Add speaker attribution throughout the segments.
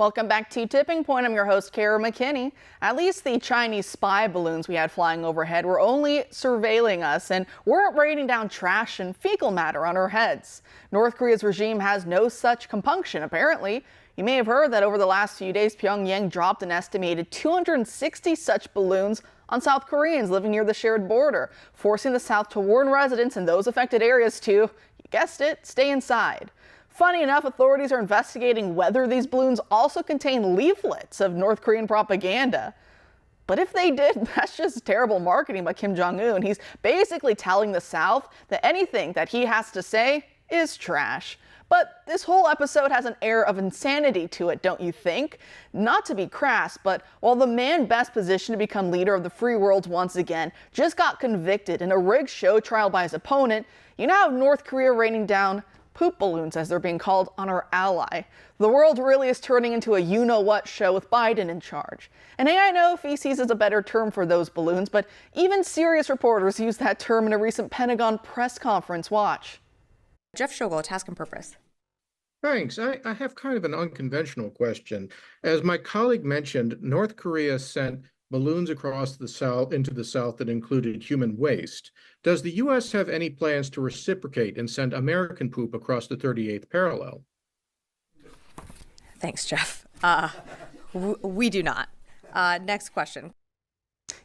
Speaker 1: Welcome back to Tipping Point. I'm your host, Kara McKinney. At least the Chinese spy balloons we had flying overhead were only surveilling us and weren't raining down trash and fecal matter on our heads. North Korea's regime has no such compunction, apparently. You may have heard that over the last few days, Pyongyang dropped an estimated 260 such balloons on South Koreans living near the shared border, forcing the South to warn residents in those affected areas to, you guessed it, stay inside. Funny enough, authorities are investigating whether these balloons also contain leaflets of North Korean propaganda. But if they did, that's just terrible marketing by Kim Jong-un. He's basically telling the South that anything that he has to say is trash. But this whole episode has an air of insanity to it, don't you think? Not to be crass, but while the man best positioned to become leader of the free world once again just got convicted in a rigged show trial by his opponent, you now have North Korea raining down poop balloons, as they're being called, on our ally. The world really is turning into a you-know-what show with Biden in charge. And hey, I know feces is a better term for those balloons, but even serious reporters use that term in a recent Pentagon press conference. Watch.
Speaker 2: Jeff Schogel, Task and Purpose.
Speaker 3: Thanks. I have kind of an unconventional question. As my colleague mentioned, North Korea sent balloons across the South into the South that included human waste. Does the U.S. have any plans to reciprocate and send American poop across the 38th parallel?
Speaker 2: Thanks, Jeff. We do not. Next question.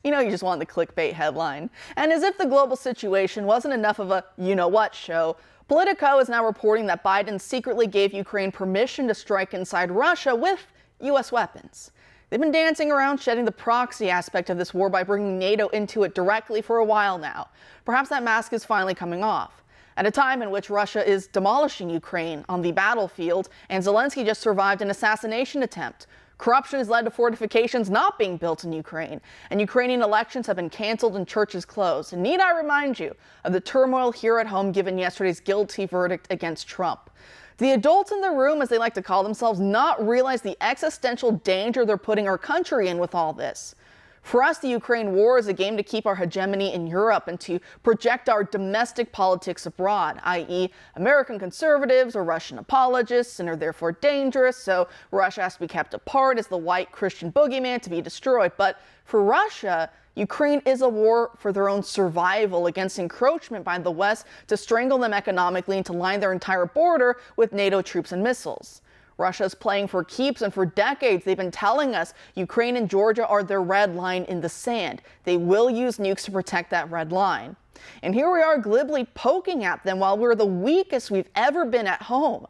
Speaker 1: You know, you just want the clickbait headline. And as if the global situation wasn't enough of a you-know-what show, Politico is now reporting that Biden secretly gave Ukraine permission to strike inside Russia with U.S. weapons. They've been dancing around shedding the proxy aspect of this war by bringing NATO into it directly for a while now. Perhaps that mask is finally coming off. At a time in which Russia is demolishing Ukraine on the battlefield and Zelensky just survived an assassination attempt. Corruption has led to fortifications not being built in Ukraine, and Ukrainian elections have been canceled and churches closed. And need I remind you of the turmoil here at home given yesterday's guilty verdict against Trump? The adults in the room, as they like to call themselves, not realize the existential danger they're putting our country in with all this. For us, the Ukraine war is a game to keep our hegemony in Europe and to project our domestic politics abroad, i.e. American conservatives are Russian apologists and are therefore dangerous, so Russia has to be kept apart as the white Christian boogeyman to be destroyed. But for Russia, Ukraine is a war for their own survival against encroachment by the West to strangle them economically and to line their entire border with NATO troops and missiles. Russia's playing for keeps, and for decades they've been telling us Ukraine and Georgia are their red line in the sand. They will use nukes to protect that red line. And here we are glibly poking at them while we're the weakest we've ever been at home.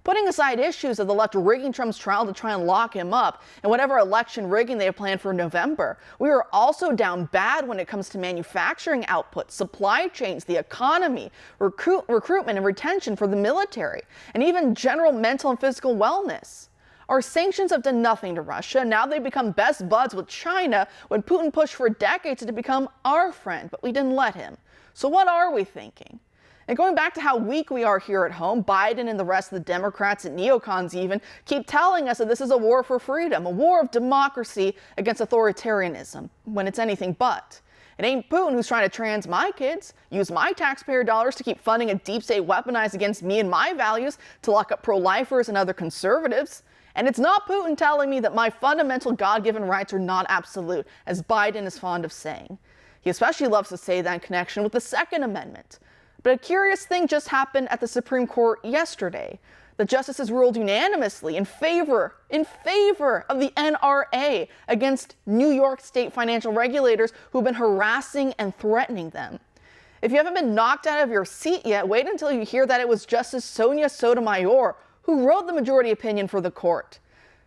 Speaker 1: Putting aside issues of the left rigging Trump's trial to try and lock him up and whatever election rigging they have planned for November, we are also down bad when it comes to manufacturing output, supply chains, the economy, recruitment and retention for the military, and even general mental and physical wellness. Our sanctions have done nothing to Russia. Now they've become best buds with China when Putin pushed for decades to become our friend, but we didn't let him. So what are we thinking? And going back to how weak we are here at home, Biden and the rest of the Democrats and neocons even keep telling us that this is a war for freedom, a war of democracy against authoritarianism, when it's anything but. It ain't Putin who's trying to trans my kids, use my taxpayer dollars to keep funding a deep state weaponized against me and my values to lock up pro-lifers and other conservatives. And it's not Putin telling me that my fundamental God-given rights are not absolute, as Biden is fond of saying. He especially loves to say that in connection with the Second Amendment. But a curious thing just happened at the Supreme Court yesterday. The justices ruled unanimously in favor of the NRA against New York state financial regulators who've been harassing and threatening them. If you haven't been knocked out of your seat yet, wait until you hear that it was Justice Sonia Sotomayor who wrote the majority opinion for the court.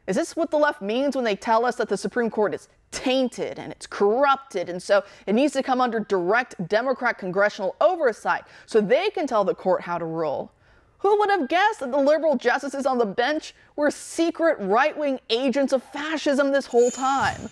Speaker 1: Is this what the left means when they tell us that the Supreme Court is tainted and it's corrupted, and so it needs to come under direct Democrat congressional oversight so they can tell the court how to rule? Who would have guessed that the liberal justices on the bench were secret right-wing agents of fascism this whole time?